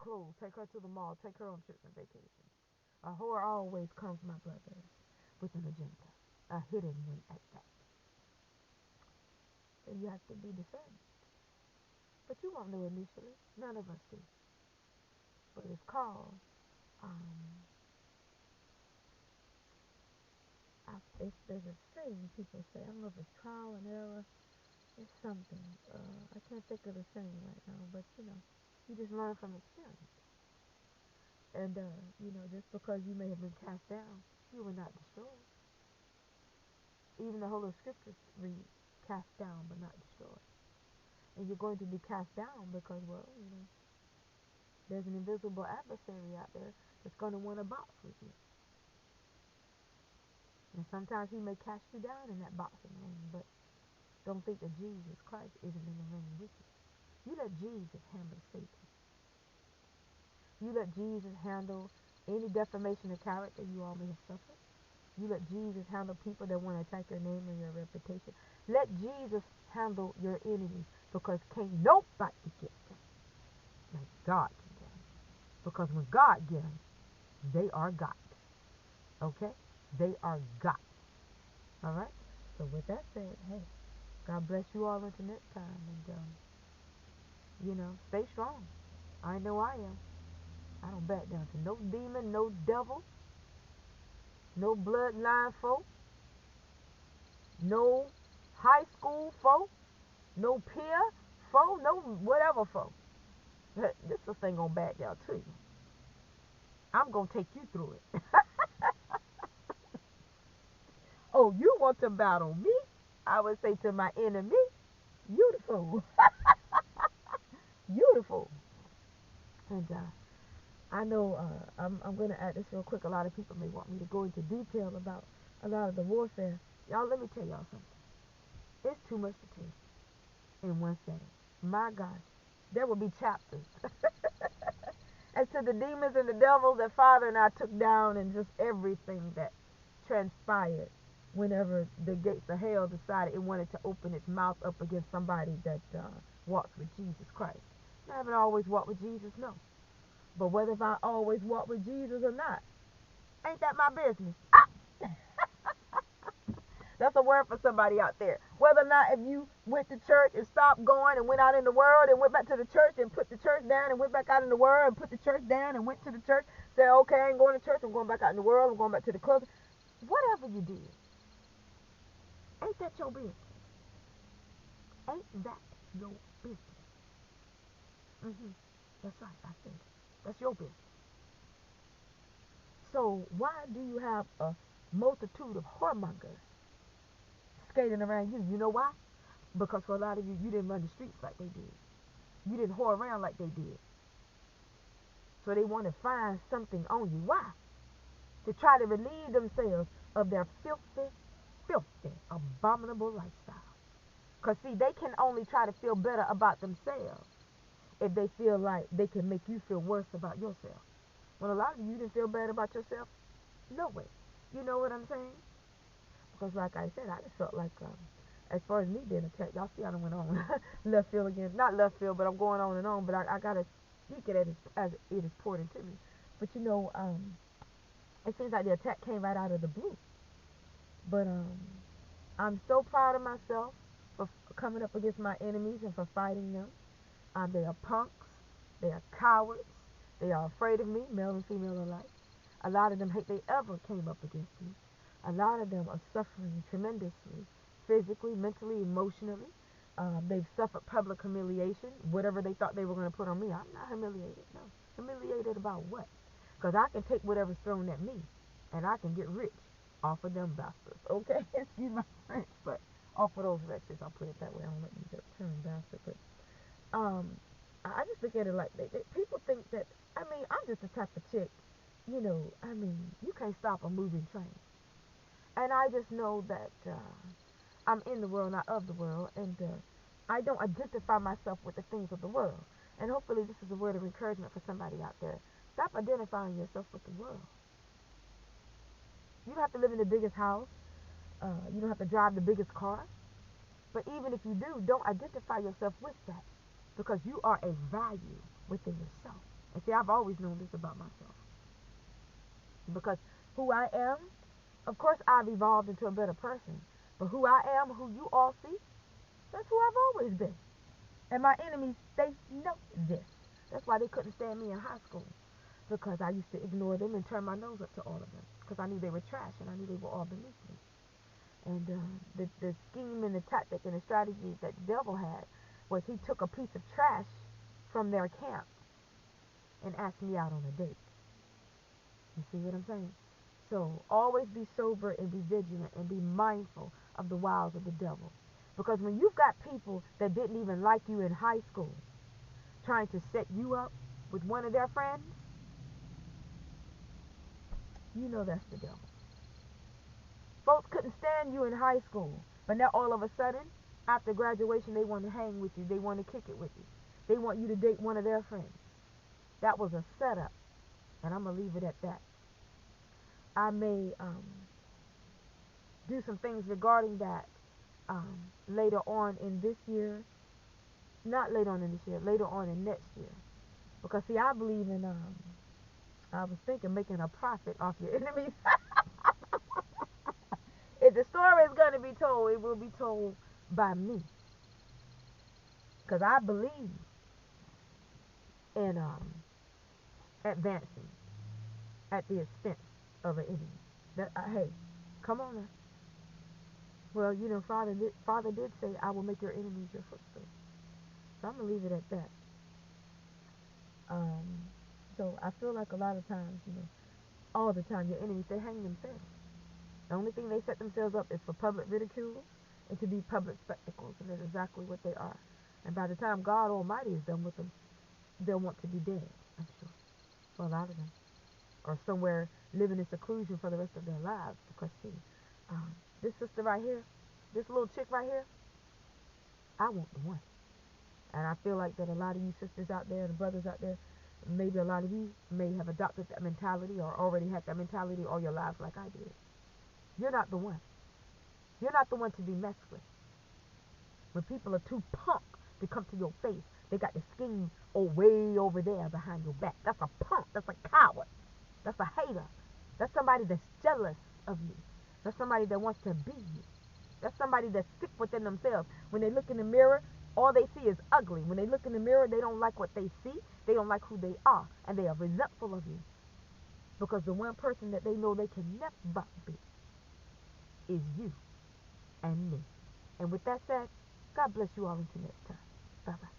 clothes, take her to the mall, take her on trips and vacations. A whore always comes, my brothers, with an agenda, a hidden one at that. So you have to be discerning. But you won't know initially. None of us do. But it's called, um, there's a saying people say, I don't know if it's trial and error. It's something. I can't think of the saying right now, but you just learn from experience. And, just because you may have been cast down, you were not destroyed. Even the Holy Scriptures read, cast down but not destroyed. And you're going to be cast down because, well, there's an invisible adversary out there that's going to want to box with you. And sometimes he may cast you down in that boxing ring, but don't think that Jesus Christ isn't in the ring with you. You let Jesus handle Satan. You let Jesus handle any defamation of character you all may have suffered. You let Jesus handle people that want to attack your name or your reputation. Let Jesus handle your enemies, because can't nobody get them like God can get them. Because when God get them, they are God. Okay? They are God. All right? So with that said, hey, God bless you all until next time. And, stay strong. I know I am. I don't back down to no demon, no devil, no bloodline folk, no high school folk, no peer folk, no whatever folk. This thing gonna back down to you. I'm gonna take you through it. Oh, you want to battle me? I would say to my enemy, beautiful, beautiful. And I know I'm going to add this real quick. A lot of people may want me to go into detail about a lot of the warfare. Y'all, let me tell y'all something. It's too much to take in one setting. My gosh, there will be chapters. As to the demons and the devils that Father and I took down, and just everything that transpired whenever the gates of hell decided it wanted to open its mouth up against somebody that walks with Jesus Christ. I haven't always walked with Jesus, no. But whether if I always walk with Jesus or not, ain't that my business? That's a word for somebody out there. Whether or not if you went to church and stopped going and went out in the world and went back to the church and put the church down and went back out in the world and put the church down and went to the church, say, okay, I ain't going to church, I'm going back out in the world, I'm going back to the club. Whatever you did, ain't that your business? Ain't that your business? That's right, I said it. That's your business. So why do you have a multitude of whoremongers skating around you? You know why? Because for a lot of you, you didn't run the streets like they did. You didn't whore around like they did. So they want to find something on you. Why? To try to relieve themselves of their filthy, filthy, abominable lifestyle. Because, see, they can only try to feel better about themselves if they feel like they can make you feel worse about yourself. When a lot of you didn't feel bad about yourself, no way. You know what I'm saying? Because, like I said, I just felt like, as far as me being attacked, y'all see I done went on left field again. Not left field, but I'm going on and on. But I got to speak it as it is poured into me. But, it seems like the attack came right out of the blue. But I'm so proud of myself for coming up against my enemies and for fighting them. They are punks. They are cowards. They are afraid of me, male and female alike. A lot of them hate they ever came up against me. A lot of them are suffering tremendously, physically, mentally, emotionally. They've suffered public humiliation. Whatever they thought they were going to put on me, I'm not humiliated. No. Humiliated about what? Because I can take whatever's thrown at me, and I can get rich off of them bastards. Okay? Excuse my French, but off of those wretches, I'll put it that way. I don't like the term bastard, but um, I just look at it like people think that, I'm just the type of chick, you can't stop a moving train. And I just know that I'm in the world, not of the world, and I don't identify myself with the things of the world. And hopefully this is a word of encouragement for somebody out there. Stop identifying yourself with the world. You don't have to live in the biggest house. You don't have to drive the biggest car. But even if you do, don't identify yourself with that, because you are a value within yourself. And see, I've always known this about myself. Because who I am, of course, I've evolved into a better person. But who I am, who you all see, that's who I've always been. And my enemies, they know this. That's why they couldn't stand me in high school. Because I used to ignore them and turn my nose up to all of them. Because I knew they were trash and I knew they were all beneath me. And the scheme and the tactic and the strategy that the devil had was he took a piece of trash from their camp and asked me out on a date. You see what I'm saying? So always be sober and be vigilant and be mindful of the wiles of the devil. Because when you've got people that didn't even like you in high school trying to set you up with one of their friends, you know that's the devil. Folks couldn't stand you in high school, but now all of a sudden, after graduation, they want to hang with you. They want to kick it with you. They want you to date one of their friends. That was a setup, and I'm going to leave it at that. I may do some things regarding that later on in this year. Not later on in this year, later on in next year. Because, see, I believe in, I was thinking making a profit off your enemies. If the story is going to be told, it will be told by me. Because I believe in advancing at the expense of an enemy. That hey, come on now. Well, you know, Father did say, "I will make your enemies your footstool." So I'm gonna leave it at that. Um, so I feel like a lot of times, you know, all the time, your enemies they hang themselves. The only thing they set themselves up is for public ridicule and to be public spectacles, and that's exactly what they are. And by the time God Almighty is done with them, they'll want to be dead. I'm sure for a lot of them, or somewhere living in seclusion for the rest of their lives. Because see, this sister right here, this little chick right here, I want the one. And I feel like that a lot of you sisters out there and brothers out there, maybe a lot of you may have adopted that mentality or already had that mentality all your lives like I did. You're not the one. You're not the one to be messed with. When people are too punk to come to your face, they got the scheme way over there behind your back. That's a punk. That's a coward. That's a hater. That's somebody that's jealous of you. That's somebody that wants to be you. That's somebody that's sick within themselves. When they look in the mirror, all they see is ugly. When they look in the mirror, they don't like what they see. They don't like who they are. And they are resentful of you. Because the one person that they know they can never be is you and me. And with that said, God bless you all until next time. Bye-bye.